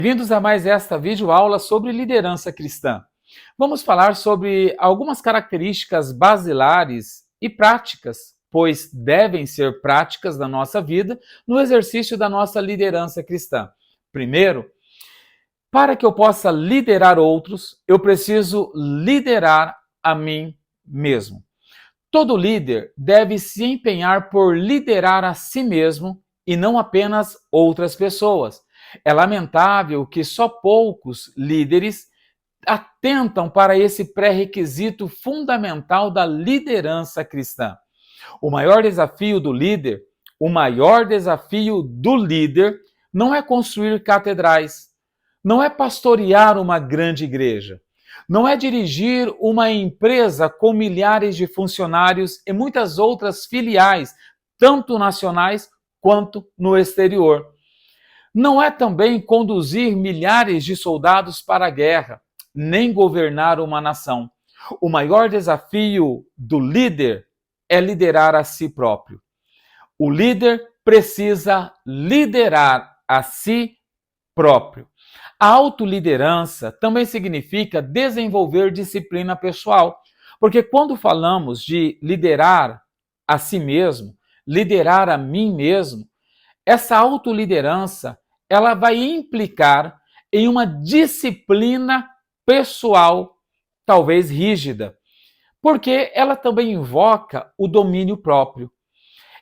Bem-vindos a mais esta videoaula sobre liderança cristã. Vamos falar sobre algumas características basilares e práticas, pois devem ser práticas da nossa vida no exercício da nossa liderança cristã. Primeiro, para que eu possa liderar outros, eu preciso liderar a mim mesmo. Todo líder deve se empenhar por liderar a si mesmo e não apenas outras pessoas. É lamentável que só poucos líderes atentam para esse pré-requisito fundamental da liderança cristã. O maior desafio do líder, não é construir catedrais, não é pastorear uma grande igreja, não é dirigir uma empresa com milhares de funcionários e muitas outras filiais, tanto nacionais quanto no exterior. Não é também conduzir milhares de soldados para a guerra, nem governar uma nação. O maior desafio do líder é liderar a si próprio. O líder precisa liderar a si próprio. A autoliderança também significa desenvolver disciplina pessoal, porque quando falamos de liderar a si mesmo, liderar a mim mesmo, essa autoliderança ela vai implicar em uma disciplina pessoal, talvez rígida, porque ela também invoca o domínio próprio.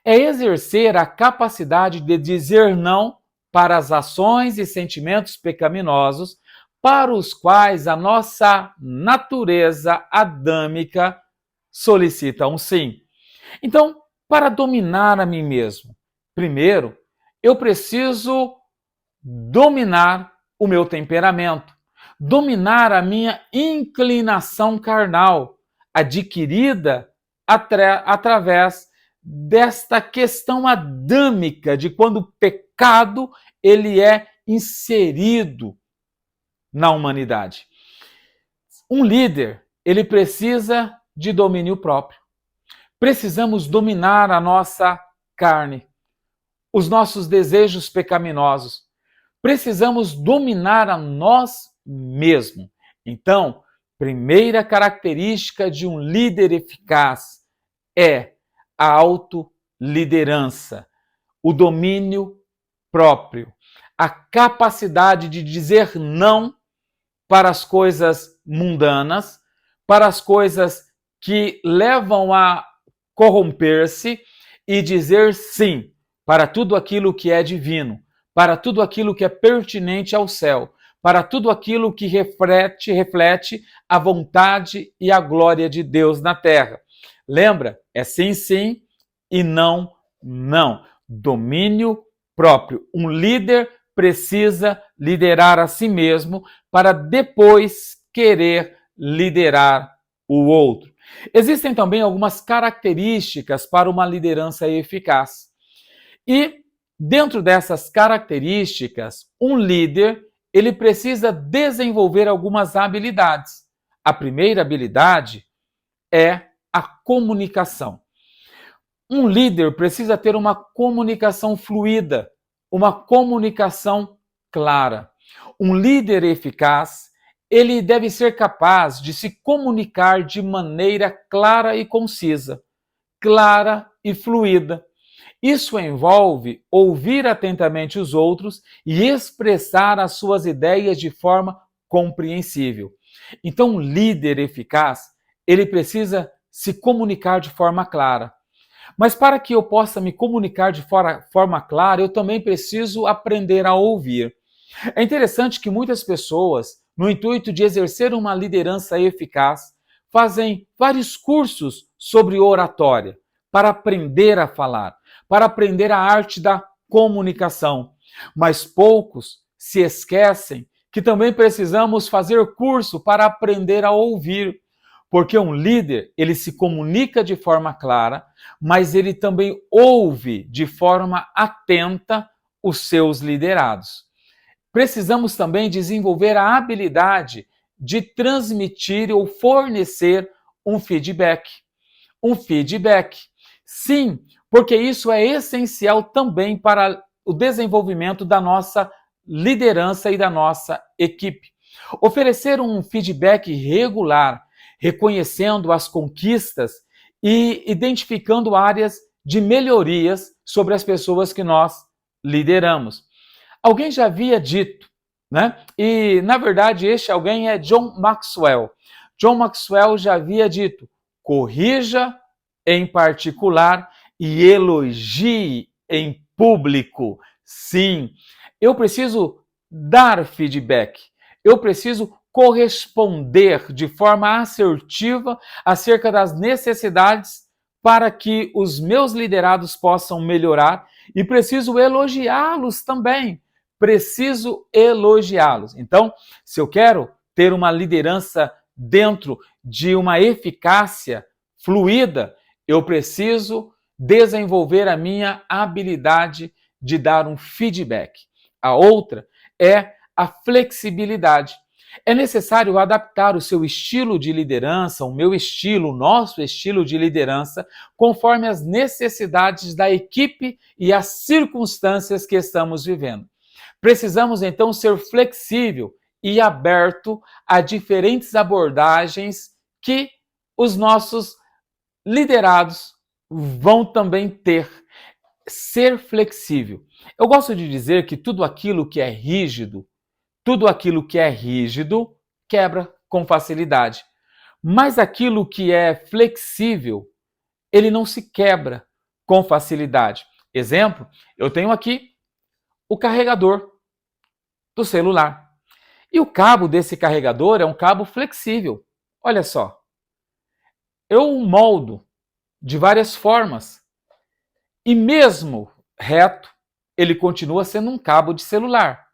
É exercer a capacidade de dizer não para as ações e sentimentos pecaminosos para os quais a nossa natureza adâmica solicita um sim. Então, para dominar a mim mesmo, primeiro, eu preciso dominar o meu temperamento, dominar a minha inclinação carnal, adquirida através desta questão adâmica de quando o pecado ele é inserido na humanidade. Um líder, ele precisa de domínio próprio. Precisamos dominar a nossa carne, os nossos desejos pecaminosos. Precisamos dominar a nós mesmos. Então, primeira característica de um líder eficaz é a autoliderança, o domínio próprio, a capacidade de dizer não para as coisas mundanas, para as coisas que levam a corromper-se e dizer sim para tudo aquilo que é divino, para tudo aquilo que é pertinente ao céu, para tudo aquilo que reflete a vontade e a glória de Deus na terra. Lembra? É sim, sim e não, não. Domínio próprio. Um líder precisa liderar a si mesmo para depois querer liderar o outro. Existem também algumas características para uma liderança eficaz. E dentro dessas características, um líder ele precisa desenvolver algumas habilidades. A primeira habilidade é a comunicação. Um líder precisa ter uma comunicação fluida, uma comunicação clara. Um líder eficaz, ele deve ser capaz de se comunicar de maneira clara e concisa, clara e fluida. Isso envolve ouvir atentamente os outros e expressar as suas ideias de forma compreensível. Então, um líder eficaz, ele precisa se comunicar de forma clara. Mas para que eu possa me comunicar de forma clara, eu também preciso aprender a ouvir. É interessante que muitas pessoas, no intuito de exercer uma liderança eficaz, fazem vários cursos sobre oratória para aprender a falar, para aprender a arte da comunicação. Mas poucos se esquecem que também precisamos fazer curso para aprender a ouvir. Porque um líder, ele se comunica de forma clara, mas ele também ouve de forma atenta os seus liderados. Precisamos também desenvolver a habilidade de transmitir ou fornecer um feedback. Um feedback. Sim, porque isso é essencial também para o desenvolvimento da nossa liderança e da nossa equipe. Oferecer um feedback regular, reconhecendo as conquistas e identificando áreas de melhorias sobre as pessoas que nós lideramos. Alguém já havia dito, né? E, na verdade, este alguém é John Maxwell. John Maxwell já havia dito: corrija em particular e elogie em público. Sim, eu preciso dar feedback. Eu preciso corresponder de forma assertiva acerca das necessidades para que os meus liderados possam melhorar e preciso elogiá-los também. Preciso elogiá-los. Então, se eu quero ter uma liderança dentro de uma eficácia fluida, eu preciso desenvolver a minha habilidade de dar um feedback. A outra é a flexibilidade. É necessário adaptar o seu estilo de liderança, o meu estilo, o nosso estilo de liderança, conforme as necessidades da equipe e as circunstâncias que estamos vivendo. Precisamos, então, ser flexível e aberto a diferentes abordagens que os nossos liderados vão também ter. Ser flexível. Eu gosto de dizer que tudo aquilo que é rígido quebra com facilidade. Mas aquilo que é flexível, ele não se quebra com facilidade. Exemplo, eu tenho aqui o carregador do celular. E o cabo desse carregador é um cabo flexível. Olha só. Eu moldo de várias formas. E mesmo reto, ele continua sendo um cabo de celular.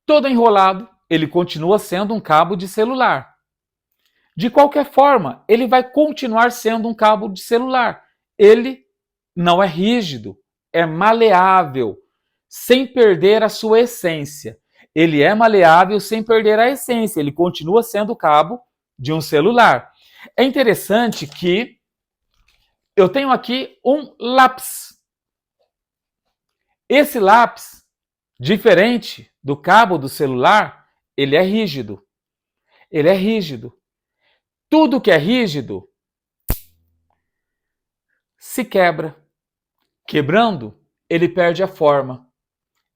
Todo enrolado, ele continua sendo um cabo de celular. De qualquer forma, ele vai continuar sendo um cabo de celular. Ele não é rígido, é maleável, sem perder a sua essência. Ele é maleável sem perder a essência, ele continua sendo o cabo de um celular. É interessante que eu tenho aqui um lápis. Esse lápis, diferente do cabo do celular, ele é rígido. Ele é rígido. Tudo que é rígido se quebra. Quebrando, ele perde a forma.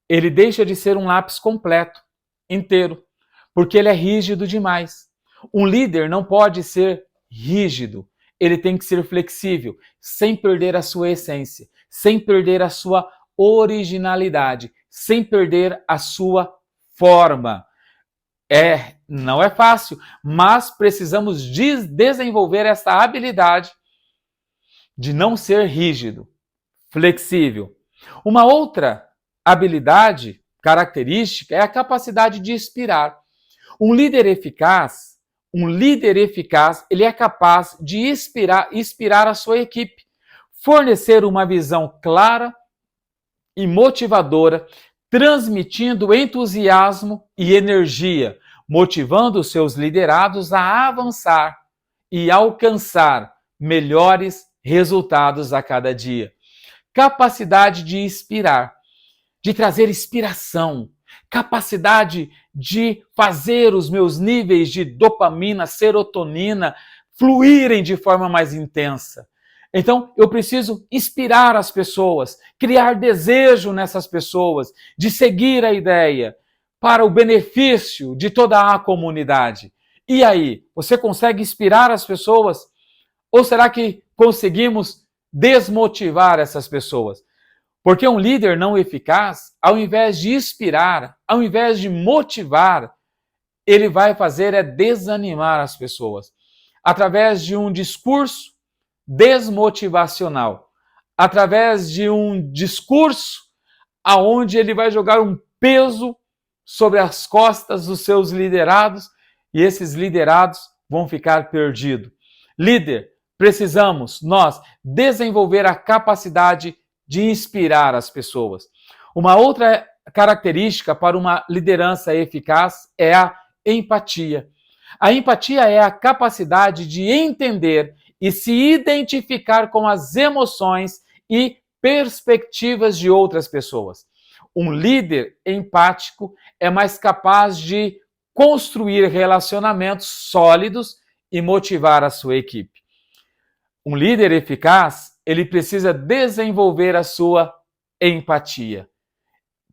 Ele deixa de ser um lápis completo, inteiro, porque ele é rígido demais. Um líder não pode ser rígido. Ele tem que ser flexível, sem perder a sua essência, sem perder a sua originalidade, sem perder a sua forma. Não é fácil, mas precisamos desenvolver essa habilidade de não ser rígido, flexível. Uma outra habilidade, característica, é a capacidade de inspirar. Um líder eficaz, ele é capaz de inspirar a sua equipe, fornecer uma visão clara e motivadora, transmitindo entusiasmo e energia, motivando os seus liderados a avançar e alcançar melhores resultados a cada dia. Capacidade de inspirar, de trazer inspiração, capacidade de fazer os meus níveis de dopamina, serotonina fluírem de forma mais intensa. Então, eu preciso inspirar as pessoas, criar desejo nessas pessoas, de seguir a ideia para o benefício de toda a comunidade. E aí, você consegue inspirar as pessoas? Ou será que conseguimos desmotivar essas pessoas? Porque um líder não eficaz, ao invés de inspirar, ao invés de motivar, ele vai fazer é desanimar as pessoas. Através de um discurso desmotivacional, através de um discurso aonde ele vai jogar um peso sobre as costas dos seus liderados e esses liderados vão ficar perdidos. Líder, precisamos nós desenvolver a capacidade de inspirar as pessoas. Uma outra característica para uma liderança eficaz é a empatia. A empatia é a capacidade de entender e se identificar com as emoções e perspectivas de outras pessoas. Um líder empático é mais capaz de construir relacionamentos sólidos e motivar a sua equipe. Um líder eficaz, ele precisa desenvolver a sua empatia.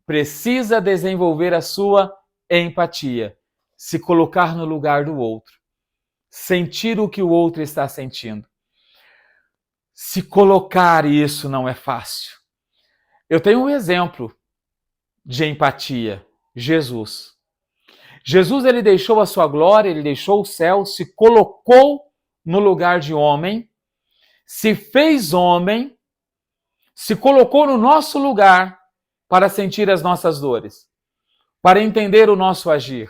Precisa desenvolver a sua empatia. Se colocar no lugar do outro. Sentir o que o outro está sentindo. Se colocar, isso não é fácil. Eu tenho um exemplo de empatia. Jesus. Jesus, ele deixou a sua glória, ele deixou o céu, se colocou no lugar de homem, se fez homem, se colocou no nosso lugar para sentir as nossas dores, para entender o nosso agir,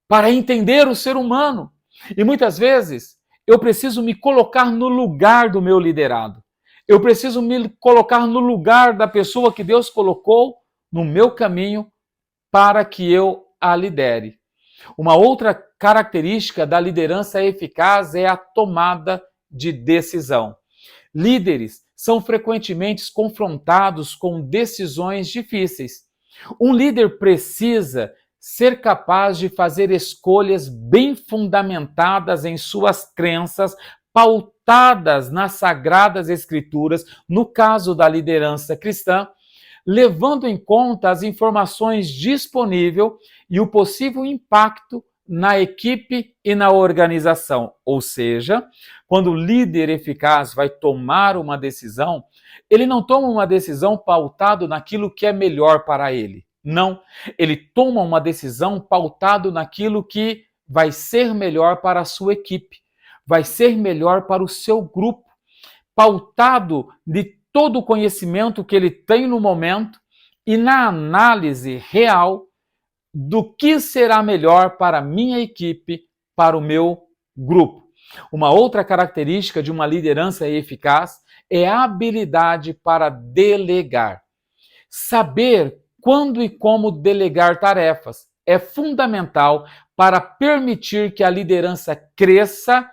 para entender o ser humano. E muitas vezes eu preciso me colocar no lugar do meu liderado. Eu preciso me colocar no lugar da pessoa que Deus colocou no meu caminho para que eu a lidere. Uma outra característica da liderança eficaz é a tomada de decisão. Líderes são frequentemente confrontados com decisões difíceis. Um líder precisa ser capaz de fazer escolhas bem fundamentadas em suas crenças, pautadas nas Sagradas Escrituras, no caso da liderança cristã, levando em conta as informações disponíveis e o possível impacto na equipe e na organização. Ou seja, quando o líder eficaz vai tomar uma decisão, ele não toma uma decisão pautado naquilo que é melhor para ele. Não, ele toma uma decisão pautado naquilo que vai ser melhor para a sua equipe, vai ser melhor para o seu grupo, pautado de todo o conhecimento que ele tem no momento e na análise real do que será melhor para a minha equipe, para o meu grupo. Uma outra característica de uma liderança eficaz é a habilidade para delegar. Saber quando e como delegar tarefas é fundamental para permitir que a liderança cresça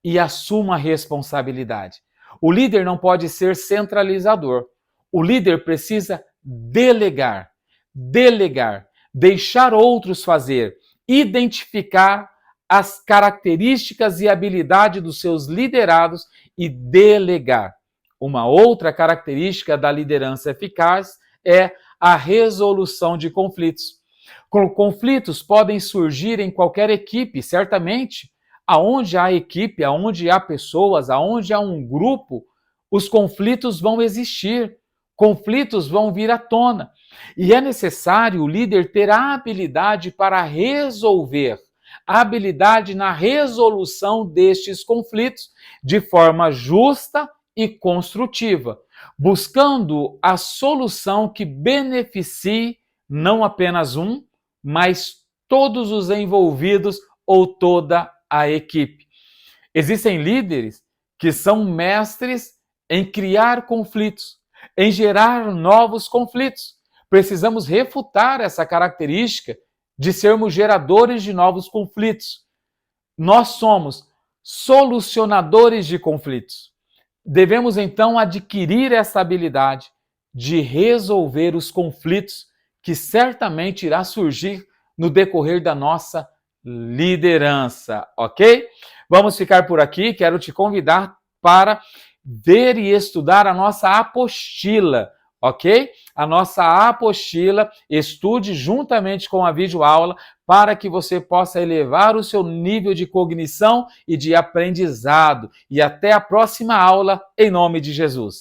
e assuma a responsabilidade. O líder não pode ser centralizador. O líder precisa delegar, deixar outros fazer, identificar as características e habilidade dos seus liderados e delegar. Uma outra característica da liderança eficaz é a resolução de conflitos. Conflitos podem surgir em qualquer equipe, certamente. Aonde há equipe, aonde há pessoas, aonde há um grupo, os conflitos vão existir, conflitos vão vir à tona. E é necessário o líder ter a habilidade para resolver, a habilidade na resolução destes conflitos de forma justa e construtiva, buscando a solução que beneficie não apenas um, mas todos os envolvidos ou toda a equipe. Existem líderes que são mestres em criar conflitos, em gerar novos conflitos. Precisamos refutar essa característica de sermos geradores de novos conflitos. Nós somos solucionadores de conflitos. Devemos então adquirir essa habilidade de resolver os conflitos que certamente irá surgir no decorrer da nossa liderança, ok? Vamos ficar por aqui. Quero te convidar para ver e estudar a nossa apostila, ok? A nossa apostila, estude juntamente com a videoaula para que você possa elevar o seu nível de cognição e de aprendizado. E até a próxima aula, em nome de Jesus.